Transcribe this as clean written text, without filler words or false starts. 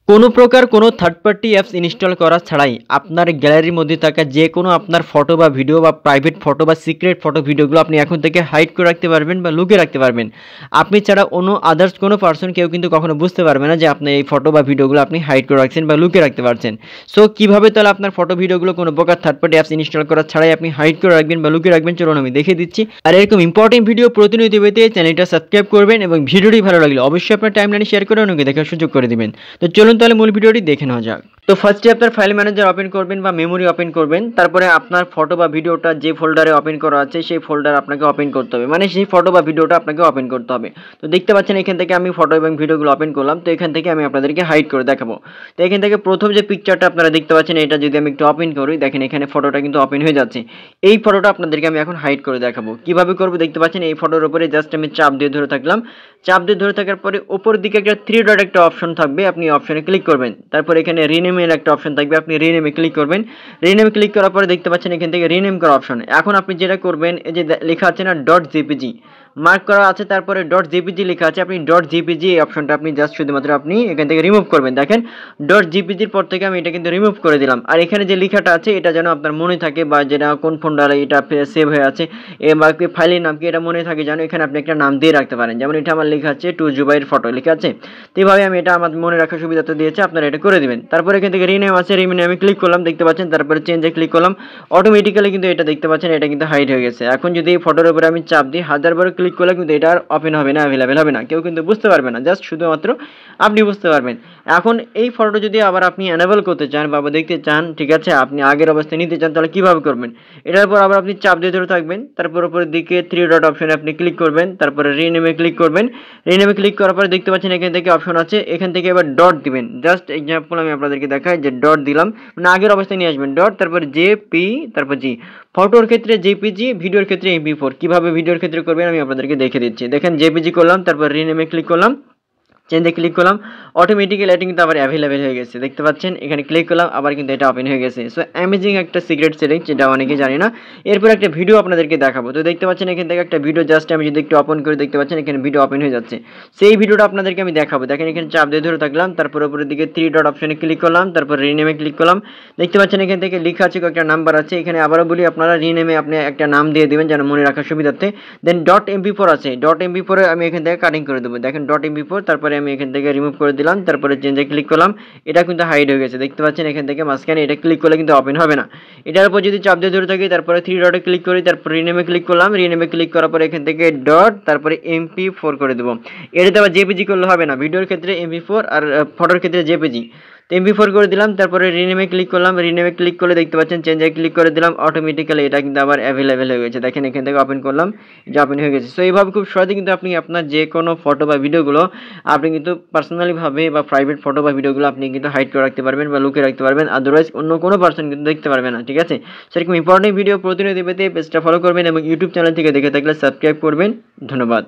কোনো প্রকার কোনো থার্ড পার্টি অ্যাপস ইনস্টল করা ছাড়াই আপনার গ্যালারির মধ্যে থাকা যে কোনো আপনার ফটো বা ভিডিও বা প্রাইভেট ফটো বা সিক্রেট ফটো ভিডিওগুলো আপনি এখন থেকে হাইড করে রাখতে পারবেন বা লুকিয়ে রাখতে পারবেন। আপনি ছাড়া অন্য আদার্স কোনো পার্সন কেউ কিন্তু কখনো বুঝতে পারবে না যে আপনি এই ফটো বা ভিডিওগুলো আপনি হাইড করে রাখছেন বা লুকিয়ে রাখতে পারছেন। সো কীভাবে তাহলে আপনার ফটো ভিডিওগুলো কোনো প্রকার থার্ড পার্টি অ্যাপস ইনস্টল করা ছাড়াই আপনি হাইড করে রাখবেন বা লুকিয়ে রাখবেন, চলুন আমি দেখিয়ে দিচ্ছি। আর এরকম ইম্পর্টেন্ট ভিডিও প্রতিনিয়ত পেতে চ্যানেলটা সাবস্ক্রাইব করবেন এবং ভিডিওটি ভালো লাগলে অবশ্যই আপনার টাইমলাইনে শেয়ার করে অন্যকে দেখার সুযোগ করে দিবেন। তো চলুন তাহলে মূল ভিডিওটি দেখে নেওয়া যাক। তো ফার্স্টে আপনার ফাইল ম্যানেজার ওপেন করবেন বা মেমোরি ওপেন করবেন, তারপরে আপনার ফটো বা ভিডিওটা যে ফোল্ডারে ওপেন করা আছে সেই ফোল্ডার আপনাকে ওপেন করতে হবে, মানে সেই ফটো বা ভিডিওটা আপনাকে ওপেন করতে হবে। তো দেখতে পাচ্ছেন এখান থেকে আমি ফটো এবং ভিডিওগুলো ওপেন করলাম। তো এখান থেকে আমি আপনাদেরকে হাইড করে দেখাবো। তো এখান থেকে প্রথম যে পিকচারটা আপনারা দেখতে পাচ্ছেন এটা যদি আমি একটু ওপেন করি, দেখেন এখানে ফটোটা কিন্তু ওপেন হয়ে যাচ্ছে। এই ফটোটা আপনাদেরকে আমি এখন হাইড করে দেখাবো। কিভাবে করব দেখতে পাচ্ছেন, এই ফটোর উপরে জাস্ট আমি চাপ দিয়ে ধরে থাকলাম। চাপ দিয়ে ধরে থাকার পরে উপর দিকে একটা থ্রি ডট একটা অপশন থাকবে, আপনি অপশনে ক্লিক করবেন। তারপর এখানে রিনেমের একটা অপশন থাকবে, আপনি রিনেমে ক্লিক করবেন। রিনেমে ক্লিক করার পরে দেখতে পাচ্ছেন এখান থেকে রিনেম করা অপশন। এখন আপনি যেটা করবেন, এই যে লেখা আছে না ডট জেপিজি মার্ক করা আছে, তারপরে ডট জেপিজি লেখা আছে, আপনি ডট জেপিজি এই অপশনটা আপনি জাস্ট শুধুমাত্র আপনি এখান থেকে রিমুভ করবেন। দেখেন ডট জেপিজির পর থেকে আমি এটা কিন্তু রিমুভ করে দিলাম। আর এখানে যে লেখাটা আছে এটা যেন আপনার মনে থাকে, বা যেটা কোন ফোল্ডারে এটা সেভ হয়ে আছে বা ফাইলের নাম কি এটা মনে থাকে, যেন এখানে আপনি একটা নাম দিয়ে রাখতে পারেন। যেমন এটা আমার লেখা আছে টু জুবাইয়ের ফটো লেখা আছে, তো এইভাবে আমি এটা আমার মনে রাখার সুবিধাতে দিয়েছে, আপনারা এটা করে দিবেন। তারপরে এখান থেকে রিনেম আছে, রিনেমে আমি ক্লিক করলাম, দেখতে পাচ্ছেন। তারপরে চেঞ্জে ক্লিক করলাম, অটোমেটিক্যালি কিন্তু এটা দেখতে পাচ্ছেন এটা কিন্তু হাইড হয়ে গেছে। এখন যদি এই ফটোর উপরে আমি চাপ দিই, 1000 বার ক্লিক করলে কিন্তু এটা আর ওপেন হবে না, অ্যাভেলেবেল হবে না, কেউ কিন্তু বুঝতে পারবে না, জাস্ট শুধুমাত্র আপনি বুঝতে পারবেন। এখন এই ফটোটা যদি আবার আপনি এনেবল করতে চান বা দেখতে চান, ঠিক আছে, আপনি আগের অবস্থায় নিতে চান, তাহলে কীভাবে করবেন? এটার পর আবার আপনি চাপ দিয়ে ধরে থাকবেন, তারপর উপরের দিকে থ্রি ডট অপশনে আপনি ক্লিক করবেন, তারপরে রিনেমে ক্লিক করবেন। রিনেমে ক্লিক করার পরে দেখতে পাচ্ছেন এখান থেকে অপশন আছে, এখান থেকে এবার ডট দিবেন। জাস্ট এক্সাম্পল আমি আপনাদেরকে দেখাই যে ডট দিলাম, মানে আগের অবস্থায় নিয়ে আসবেন ডট, তারপর জেপি, তারপর জি। ফটোর ক্ষেত্রে জেপিজি, ভিডিওর ক্ষেত্রে এমপি4। কীভাবে ভিডিওর ক্ষেত্রে করবেন আমি আপনাদেরকে দেখে দিচ্ছি। দেখেন জেপিজি করলাম, তারপর রিনেমে ক্লিক করলাম, চেঞ্জে ক্লিক করলাম, অটোমেটিক্যালি এটা কিন্তু আবার অ্যাভেলেবেল হয়ে গেছে। দেখতে পাচ্ছেন এখানে ক্লিক করলাম, আবার কিন্তু এটা ওপেন হয়ে গেছে। সো অ্যামেজিং একটা সিক্রেট সেটিং, যেটা অনেকেই জানি না। এরপর একটা ভিডিও আপনাদেরকে দেখাবো। তো দেখতে পাচ্ছেন এখান থেকে একটা ভিডিও জাস্ট আমি যদি একটু ওপেন করে, দেখতে পাচ্ছেন এখানে ভিডিও ওপেন হয়ে যাচ্ছে। সেই ভিডিওটা আপনাদেরকে আমি দেখাবো। দেখেন এখানে চাপ দিয়ে ধরে থাকলাম, তারপর উপরের দিকে থ্রি ডট অপশনে ক্লিক করলাম, তারপর রিনেমে ক্লিক করলাম। দেখতে পাচ্ছেন এখান থেকে লেখা আছে কয়েকটা নাম্বার আছে, এখানে আবারও বলি আপনারা রিনেমে আপনি একটা নাম দিয়ে দেবেন যেন মনে রাখার সুবিধার্থে। দেন ডট এমপি4 আছে, ডট এমপি4 আমি এখান থেকে কাটিং করে দেবো। দেখেন ডট এমপি4, তারপরে আমি এখান থেকে রিমুভ করে দিলাম, তারপরে চেঞ্জে ক্লিক করলাম, এটা কিন্তু হাইড হয়ে গেছে। দেখতে পাচ্ছেন এখান থেকে মাঝখানে এটা ক্লিক করলে কিন্তু ওপেন হবে না। এটার উপর যদি চাপ দিয়ে ধরে থাকি, তারপরে থ্রি ডটে ক্লিক করি, তারপর রিনেমে ক্লিক করলাম, রিনেমে ক্লিক করার পরে এখান থেকে ডট, তারপরে এমপি4 করে দেবো। এটাতে আবার জেপিজি করলে হবে না, ভিডিওর ক্ষেত্রে এমপি4 আর ফটোর ক্ষেত্রে জেপিজি। তো এমপি4 করে দিলাম, তারপরে রিনেমে ক্লিক করলাম, রিনেমে ক্লিক করলে দেখতে পাচ্ছেন চেঞ্জে ক্লিক করে দিলাম, অটোমেটিক্যালি এটা কিন্তু আবার অ্যাভেলেবেল হয়ে গেছে। দেখেন এখান থেকে ওপেন করলাম, এটা ওপেন হয়ে গেছে। সো এইভাবে খুব সহজে কিন্তু আপনি আপনার যে কোনো ফটো বা ভিডিওগুলো আপনি কিন্তু পার্সোনালিভাবে বা প্রাইভেট ফটো বা ভিডিওগুলো আপনি কিন্তু হাইড করে রাখতে পারবেন বা লুকিয়ে রাখতে পারবেন, আদারওয়াইজ অন্য কোনো পার্সন কিন্তু দেখতে পারবে না, ঠিক আছে। সেরকম ইম্পর্টেন্ট ভিডিও প্রতিনিয়ত পেতে পেজটা ফলো করবেন এবং ইউটিউব চ্যানেল থেকে দেখে থাকলে সাবস্ক্রাইব করবেন। ধন্যবাদ।